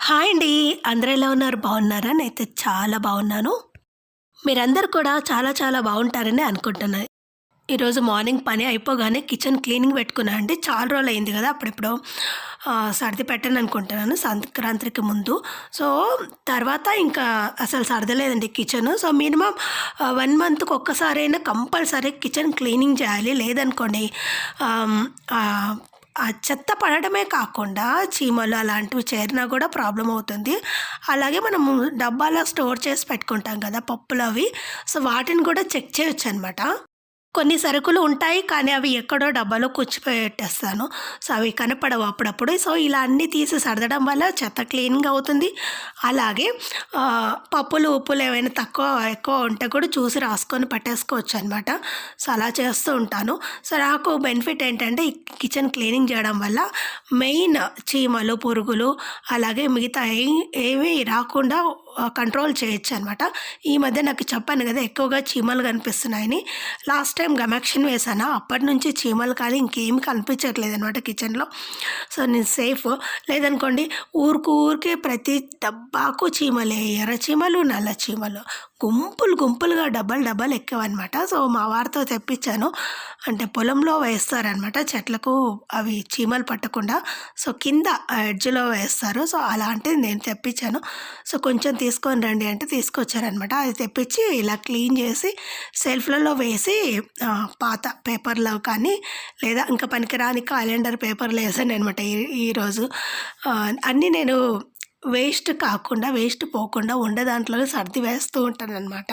Hi అండి. అందరూ ఎలా ఉన్నారు? బాగున్నారా? నేనైతే చాలా బాగున్నాను. మీరందరూ కూడా చాలా చాలా బాగుంటారని అనుకుంటున్నా. ఈరోజు మార్నింగ్ పని అయిపోగానే కిచెన్ క్లీనింగ్ పెట్టుకున్నా అండి. చాలా రోజులయింది గదా! అప్పుడెప్పుడో సర్ది పెట్టాననుకుంటున్నాను సంక్రాంతికి ముందు. సో, తర్వాత ఇంకా అసలు సర్దలేదండి కిచెను. సో, మినిమమ్ 1 మంత్‌కి ఒక్కసారైనా కంపల్సరీ కిచెన్ క్లీనింగ్ చేయాలి. లేదనుకోండి ఆహ్, ఆహ్, ఆ చెత్త పడడమే కాకుండా చీమలు అలాంటివి చేరినా కూడా ప్రాబ్లమ్ అవుతుంది. అలాగే మనము డబ్బాలో స్టోర్ చేసి పెట్టుకుంటాం కదా పప్పులవి. సో, వాటిని కూడా చెక్ చేయొచ్చనమాట. కొన్ని సరుకులు ఉంటాయి. కానీ అవి ఎక్కడో డబ్బాలో పెట్టేస్తాను. సో, అవి కనపడవు అప్పుడప్పుడు. సో, ఇలా అన్నీ తీసి సర్దడం వల్ల చెత్త క్లీన్‌గా అవుతుంది. అలాగే పప్పులు, ఉప్పులు ఏవైనా తక్కువ, ఎక్కువ ఉంటే కూడా చూసి రాసుకొని పట్టేసుకోవచ్చనమాట. సో, అలా చేస్తూ ఉంటాను. సో, నాకు బెనిఫిట్ ఏంటంటే ఈ కిచెన్ క్లీనింగ్ చేయడం వల్ల మెయిన్ చీమలు, పురుగులు అలాగే మిగతా ఏవి రాకుండా కంట్రోల్ చేయొచ్చనమాట. ఈ మధ్య నాకు చెప్పాను గదా! ఎక్కువగా చీమలు కనిపిస్తున్నాయని. లాస్ట్ టైం గమాక్సిన్ వేశానా, అప్పటినుంచి చీమలు కానీ ఇంకేమి కనిపించట్లేదనమాట కిచెన్‌లో. సో, నేను సేఫ్. లేదనుకోండి ఊరికే ప్రతి డబ్బాకు చీమలే. ఎర్ర చీమలు, నల్ల చీమలు. గుంపులు గుంపులుగా డబ్బాలు ఎక్కావనమాట. సో, మా వారితో తెప్పించాను. అంటే పొలంలో వేస్తారనమాట చెట్లకు అవి చీమలు పట్టకుండా. సో, కింద ఎడ్జ్‌లో వేస్తారు. సో, అలాంటిది నేను తెప్పించాను. సో, కొంచెం తీసుకొని రండి అంటే తీసుకొచ్చారనమాట. అది తెప్పించి ఇలా క్లీన్ చేసి సెల్ఫ్‌లలో వేసి పాత పేపర్‌లో కానీ లేదా ఇంకా పనికిరాని క్యాలెండర్ పేపర్‌లో వేసాననమాట ఈరోజు. అన్నీ నేను వేస్ట్ పోకుండా ఉండే దాంట్లోనే సర్ది వేస్తూ ఉంటాననమాట.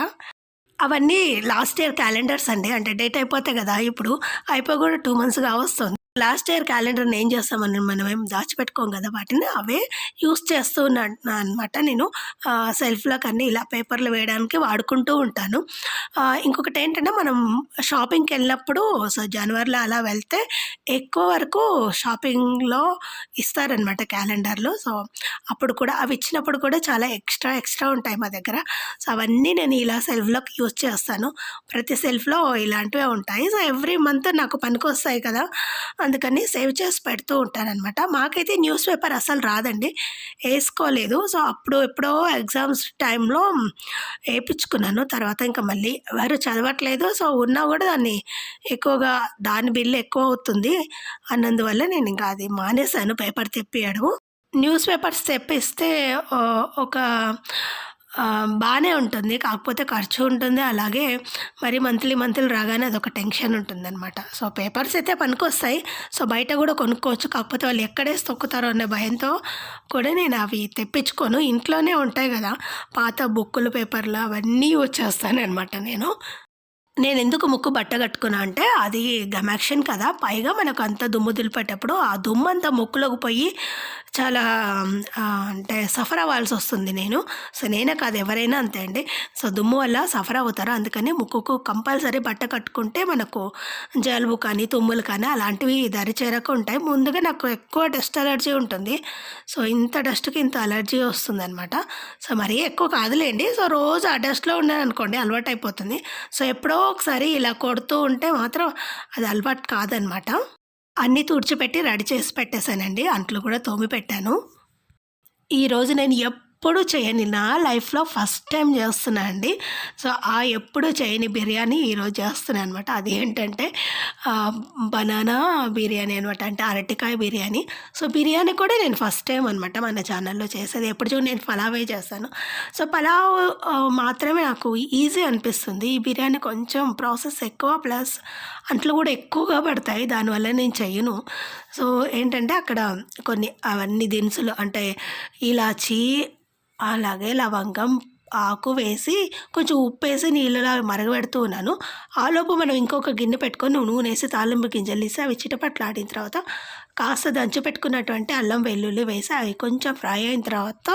అవన్నీ లాస్ట్ ఇయర్ క్యాలెండర్స్ అండి. అంటే డేట్ అయిపోతాయి గదా! ఇప్పుడు అయిపోయి కూడా 2 మంత్స్ కావస్తుంది. లాస్ట్ ఇయర్ క్యాలెండర్‌ని ఏం చేస్తామని మనమేం దాచిపెట్టుకోం గదా! వాటిని అవే యూజ్ చేస్తూ అనమాట నేను. సెల్ఫ్‌లోకన్నీ ఇలా పేపర్‌లు వేయడానికి వాడుకుంటూ ఉంటాను. ఇంకొకటేంటంటే మనం షాపింగ్‌కెళ్ళినప్పుడు సో, జనవరిలో అలా వెళ్తే ఎక్కువ వరకు షాపింగ్‌లో ఇస్తారనమాట క్యాలెండర్‌లు. సో, అప్పుడు కూడా అవి ఇచ్చినప్పుడు కూడా చాలా ఎక్స్ట్రా ఉంటాయి మా దగ్గర. సో, అవన్నీ నేను ఇలా సెల్ఫ్‌లోకి యూజ్ చేస్తాను. ప్రతి సెల్ఫ్‌లో ఇలాంటివే ఉంటాయి. సో, ఎవ్రీ మంత్ నాకు పనికొస్తాయి కదా! అందుకని సేవ్ చేసి పెడుతూ ఉంటాననమాట. మాకైతే న్యూస్ పేపర్ అస్సలు రాదండి. ఏసుకోలేదు. సో, అప్పుడు ఎప్పుడో ఎగ్జామ్స్ టైంలో ఏపిచ్చుకున్నాను. తర్వాత ఇంకా మళ్ళీ ఎవరు చదవట్లేదు. సో, ఉన్నా కూడా ఎక్కువగా దాని బిల్లు ఎక్కువవుతుంది అన్నందువల్ల నేనింకా అది మానేశాను పేపర్ తెప్పియడము. న్యూస్ పేపర్స్ తెప్పిస్తే ఒక బానే ఉంటుంది. కాకపోతే ఖర్చు ఉంటుంది. అలాగే మరి మంత్లీ రాగానే అదొక టెన్షన్ ఉంటుందనమాట. సో, పేపర్స్ అయితే పనికొస్తాయి. సో, బయట కూడా కొనుక్కోవచ్చు. కాకపోతే వాళ్ళు ఎక్కడేసి తొక్కుతారో అనే భయంతో కూడా నేను అవి తెప్పించుకోను. ఇంట్లోనే ఉంటాయి గదా! పాత బుక్కులు, పేపర్లు అవన్నీ యూజ్ చేస్తాననమాట నేను. నేనెందుకు ముక్కు బట్ట కట్టుకున్నా అంటే, అది గమాక్సిన్ కదా! పైగా మనకు అంత దుమ్ము దులిపేటప్పుడు, ఆ దుమ్మంతా ముక్కులోకి పోయి చాలా అంటే సఫర్ అవ్వాల్సొస్తుంది నేను. సో, నేనే కాదు ఎవరైనా అంతే అండి. సో, దుమ్ము వల్ల సఫర్ అవుతారు. అందుకని ముక్కుకు కంపల్సరీ బట్ట కట్టుకుంటే మనకు జలుబు కానీ, తుమ్ములు కానీ అలాంటివి దరి చేరకుంటాయి. ముందుగా నాకు ఎక్కువ డస్ట్ అలర్జీ ఉంటుంది. సో, ఇంత డస్ట్‌కి ఇంత అలర్జీ వస్తుందనమాట. సో, మరీ ఎక్కువ కాదులేండి. సో, రోజు ఆ డస్ట్‌లో ఉన్నాననుకోండి అలవాటయిపోతుంది. సో, ఎప్పుడో ఒకసారి ఇలా కొడుతూ ఉంటే మాత్రం అది అలవాటు కాదనమాట. అన్నీ తుడిచిపెట్టి రెడీ చేసి పెట్టేశానండి. అంట్లు కూడా తోమి పెట్టాను. ఈరోజు నేను ఎప్పుడు చేయని నా లైఫ్‌లో ఫస్ట్ టైం చేస్తున్నా అండి. సో, ఎప్పుడు చేయని బిర్యానీ ఈరోజు చేస్తున్నా అనమాట. అదేంటంటే బనానా బిర్యానీ అనమాట. అంటే అరటికాయ బిర్యానీ. సో, బిర్యానీ కూడా నేను ఫస్ట్ టైం అనమాట మన ఛానల్‌లో చేసేది. ఎప్పుడు చూడు నేను పలావే చేస్తాను. సో, పలావ్ మాత్రమే నాకు ఈజీ అనిపిస్తుంది. ఈ బిర్యానీ కొంచెం ప్రాసెస్ ఎక్కువ ప్లస్ అంట్లు కూడా ఎక్కువగా పడతాయి. దానివల్ల నేను చెయ్యను. సో, ఏంటంటే అక్కడ కొన్ని అవన్నీ దినుసులు అంటే ఇలాచీ అలాగే లవంగం, ఆకు వేసి కొంచెం ఉప్పేసి నీళ్ళలో అవి మరగబెడుతూ ఉన్నాను. ఆలోపు మనం ఇంకొక గిన్నె పెట్టుకొని నూనేసి తాలింపు గింజలేసి అవి చిటపట్లాడిన తర్వాత కాస్త దంచి పెట్టుకున్నటువంటి అల్లం, వెల్లుల్లి వేసి అవి కొంచెం ఫ్రై అయిన తర్వాత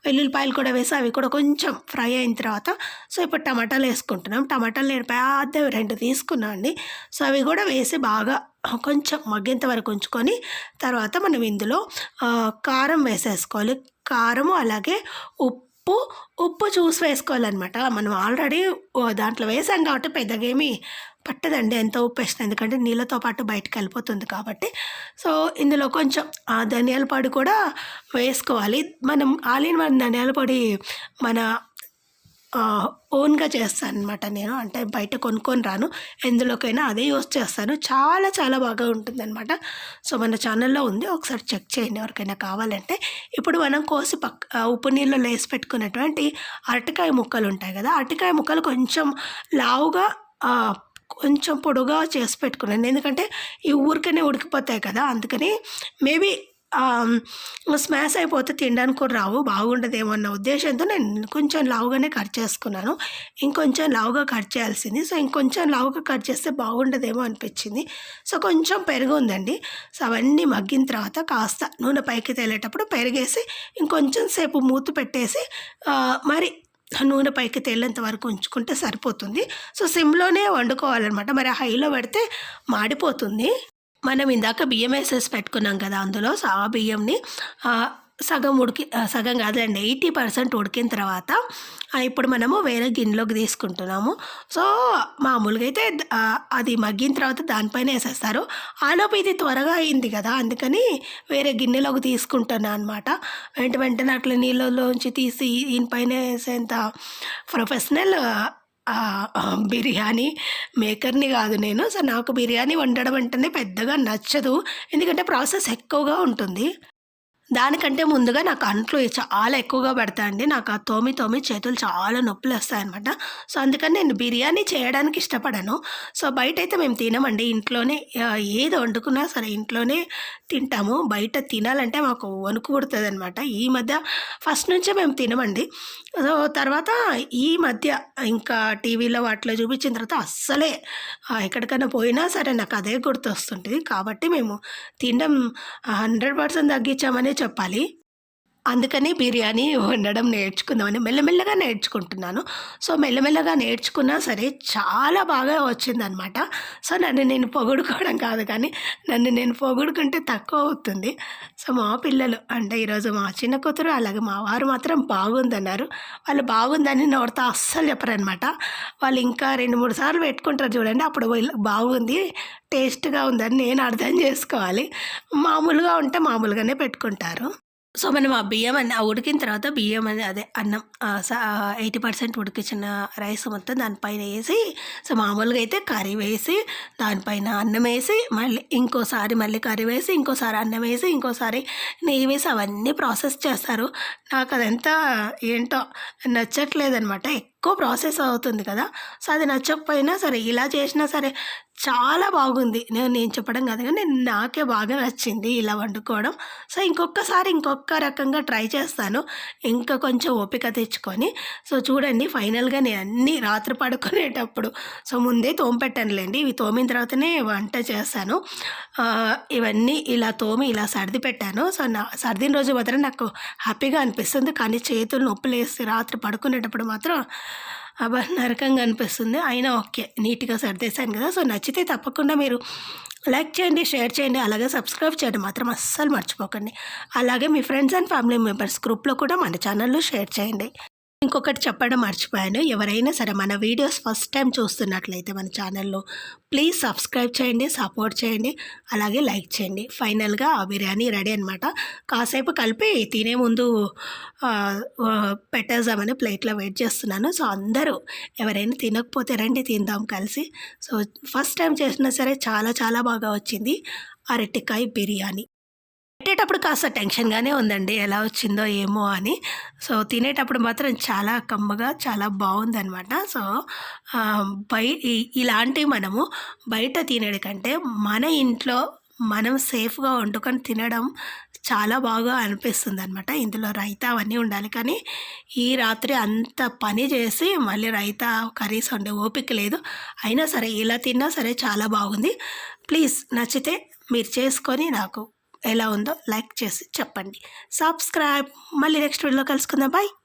వెల్లుల్లిపాయలు కూడా వేసి అవి కూడా కొంచెం ఫ్రై అయిన తర్వాత సో, ఇప్పుడు టమాటాలు వేసుకుంటున్నాం. టమాటాలు నేను పెద్దవి 2 తీసుకున్నా అండి. సో, అవి కూడా వేసి బాగా కొంచెం మగ్గేంత వరకు ఉంచుకొని తర్వాత మనం ఇందులో కారం వేసేసుకోవాలి. కారము అలాగే ఉప్పు ఉప్పు, ఉప్పు చూసి వేసుకోవాలనమాట. మనం ఆల్రెడీ దాంట్లో వేసాం కాబట్టి పెద్దగా ఏమి పట్టదండి ఎంత ఉప్పు వేసినా. ఎందుకంటే నీళ్ళతో పాటు బయటికెళ్ళిపోతుంది కాబట్టి. సో, ఇందులో కొంచెం ధనియాల పొడి కూడా వేసుకోవాలి. మనం ఆల్ ఇన్ వన్ ధనియాల పొడి మన ఓన్‌గా చేస్తాననమాట నేను. అంటే బయట కొనుక్కొని రాను. ఎందులోకైనా అదే యూజ్ చేస్తాను. చాలా చాలా బాగా ఉంటుందనమాట. సో, మన ఛానల్‌లో ఉంది. ఒకసారి చెక్ చేయండి ఎవరికైనా కావాలంటే. ఇప్పుడు మనం కోసి ఉప్పు నీళ్ళలో ఏసి పెట్టుకున్నటువంటి అరటికాయ ముక్కలుంటాయి కదా! అరటికాయ ముక్కలు కొంచెం లావుగా కొంచెం పొడుగా చేసి పెట్టుకున్నాను. ఎందుకంటే ఈ ఊరికనే ఉడికిపోతాయి కదా! అందుకని మేబీ స్మాష్ అయిపోతే తినడానికి కూడా రావు. బాగుండదేమో అన్న ఉద్దేశ్యంతో నేను కొంచెం లావుగానే కట్ చేసుకున్నాను. ఇంకొంచెం లావుగా కట్ చేయాల్సింది. సో, ఇంకొంచెం లావుగా కట్ చేస్తే బాగుండదేమో అనిపించింది. సో, కొంచెం పెరుగు ఉందండి. సో, అవన్నీ మగ్గిన తర్వాత కాస్త నూనె పైకి తేలేటప్పుడు పెరుగేసి ఇంకొంచెం సేపు మూత పెట్టేసి మరి నూనె పైకి తేలేంత వరకు ఉంచుకుంటే సరిపోతుంది. సో, సిమ్‌లోనే వండుకోవాలనమాట. మరి హైలో పెడితే మాడిపోతుంది. మనం ఇందాక బియ్యం వేసేసి పెట్టుకున్నాం కదా! అందులో ఆ బియ్యంని సగం కాదులెండి 80% ఉడికిన తర్వాత ఇప్పుడు మనము వేరే గిన్నెలోకి తీసుకుంటున్నాము. సో, మామూలుగా అయితే అది మగ్గిన తర్వాత దానిపైన ఏసేస్తారు. ఆలోపు ఇది త్వరగా అయింది కదా! అందుకని వేరే గిన్నెలోకి తీసుకుంటున్నా అనమాట. వెంటనే అట్లా నీళ్ళలోంచి తీసి దీనిపైన ఏసేంత ప్రొఫెషనల్ బిర్యానీ మేకర్‌ని కాదు నేను. సో, నాకు బిర్యానీ వండడం అంటేనే పెద్దగా నచ్చదు. ఎందుకంటే ప్రాసెస్ ఎక్కువగా ఉంటుంది. దానికంటే ముందుగా నాకు అంట్లు చాలా ఎక్కువగా పడతాయండి. నాకు ఆ తోమి చేతులు చాలా నొప్పులొస్తాయనమాట. సో, అందుకని నేను బిర్యానీ చేయడానికి ఇష్టపడను. సో, బయటైతే మేము తినమండి. ఇంట్లోనే ఏది వండుకున్నా సరే ఇంట్లోనే తింటాము. బయట తినాలంటే మాకు వణుకు పుడతదనమాట. ఈ మధ్య ఫస్ట్ నుంచే మేము తినమండి. సో, తర్వాత ఈ మధ్య ఇంకా టీవీలో వాటిలో చూపించిన తర్వాత అస్సలే ఎక్కడికైనా పోయినా సరే నాకు అదే గుర్తొస్తుంటది. కాబట్టి మేము తినడం 100% తగ్గించామనే చెప్పాలి. అందుకని బిర్యానీ వండడం నేర్చుకుందామని మెల్లమెల్లగా నేర్చుకుంటున్నాను. సో, మెల్లమెల్లగా నేర్చుకున్నా సరే చాలా బాగా వచ్చిందనమాట. సో, నన్ను నేను పొగుడుకోవడం కాదు కానీ నన్ను నేను పొగుడుకుంటే తక్కువ అవుతుంది. సో, మా పిల్లలు అంటే ఈరోజు మా చిన్న కూతురు అలాగే మా వారు మాత్రం బాగుందన్నారు. వాళ్ళు బాగుందని నోటితో అస్సలు చెప్పరనమాట. వాళ్ళు ఇంకా 2, 3 సార్లు పెట్టుకుంటారు చూడండి. అప్పుడు వీళ్ళకి బాగుంది, టేస్ట్‌గా ఉందని నేను అర్థం చేసుకోవాలి. మామూలుగా ఉంటే మామూలుగానే పెట్టుకుంటారు. సో, మనం ఆ బియ్యం ఉడికిన తర్వాత బియ్యం అదే అన్నం 80% ఉడికించిన రైస్ మొత్తం దానిపైన ఏసి, సో, మామూలుగా అయితే కర్రీ వేసి, దానిపైన అన్నం వేసి, మళ్ళీ కర్రీ వేసి, ఇంకోసారి అన్నం వేసి, ఇంకోసారి నెయ్యి వేసి అవన్నీ ప్రాసెస్ చేస్తారు. నాకు అదంతా ఏంటో నచ్చట్లేదనమాట. ఎక్కువ ప్రాసెస్ అవుతుంది కదా! సో, అది నచ్చకపోయినా సరే ఇలా చేసినా సరే చాలా బాగుంది. నేను చెప్పడం కాదు కానీ నాకే బాగా నచ్చింది ఇలా వండుకోవడం. సో, ఇంకొక రకంగా ట్రై చేస్తాను. ఇంకా కొంచెం ఓపిక తెచ్చుకొని. సో, చూడండి ఫైనల్‌గా నేను అన్నీ రాత్రి పడుకునేటప్పుడు సో, ముందే తోమిపెట్టానులెండి. ఇవి తోమిన తర్వాతనే వంట చేశాను. ఇవన్నీ ఇలా తోమి ఇలా సర్ది పెట్టాను. సో, సర్దిన రోజు మాత్రం నాకు హ్యాపీగా అనిపిస్తుంది. కానీ చేతులు నొప్పులేసి రాత్రి పడుకునేటప్పుడు మాత్రం అబ్బా! నరకంగా అనిపిస్తుంది. అయినా ఓకే. నీట్‌గా సర్దేశాను కదా! సో, నచ్చితే తప్పకుండా మీరు లైక్ చేయండి, షేర్ చేయండి. అలాగే సబ్స్క్రైబ్ చేయడం మాత్రం అస్సలు మర్చిపోకండి. అలాగే మీ ఫ్రెండ్స్ అండ్ ఫ్యామిలీ మెంబర్స్ గ్రూప్‌లో కూడా మన ఛానల్‌లో షేర్ చేయండి. ఇంకొకటి చెప్పడం మర్చిపోయాను. ఎవరైనా సరే మన వీడియోస్ ఫస్ట్ టైం చూస్తున్నట్లయితే మన ఛానల్‌లో ప్లీజ్ సబ్స్క్రైబ్ చేయండి, సపోర్ట్ చేయండి, అలాగే లైక్ చేయండి. ఫైనల్‌గా ఆ బిర్యానీ రెడీ అనమాట. కాసేపు కలిపి తినే ముందు పెట్టేద్దామని ప్లేట్‌లో వెయిట్ చేస్తున్నాను. సో, అందరూ ఎవరైనా తినకపోతే రండి తిందాం కలిసి. సో, ఫస్ట్ టైం చేసినా సరే చాలా చాలా బాగా వచ్చింది అరటికాయ బిర్యానీ. పెట్టేటప్పుడు కాస్త టెన్షన్‌గానే ఉందండి. ఎలా వచ్చిందో ఏమో అని. సో, తినేటప్పుడు మాత్రం చాలా కమ్మగా చాలా బావుందనమాట. సో, ఇలాంటివి మనము బయట తినేది కంటే మన ఇంట్లో మనం సేఫ్‌గా వండుకొని తినడం చాలా బాగా అనిపిస్తుందనమాట. ఇందులో రైతా అవన్నీ ఉండాలి. కానీ ఈ రాత్రి అంత పని చేసి మళ్ళీ రైతా, కర్రీస్ వండే ఓపిక లేదు. అయినా సరే ఇలా తిన్నా సరే చాలా బాగుంది. ప్లీజ్ నచ్చితే మీరు చేసుకొని నాకు ఎలా ఉందో లైక్ చేసి చెప్పండి. సబ్స్క్రైబ్. మళ్ళీ నెక్స్ట్ వీడియోలో కలుసుకుందాం. బాయ్.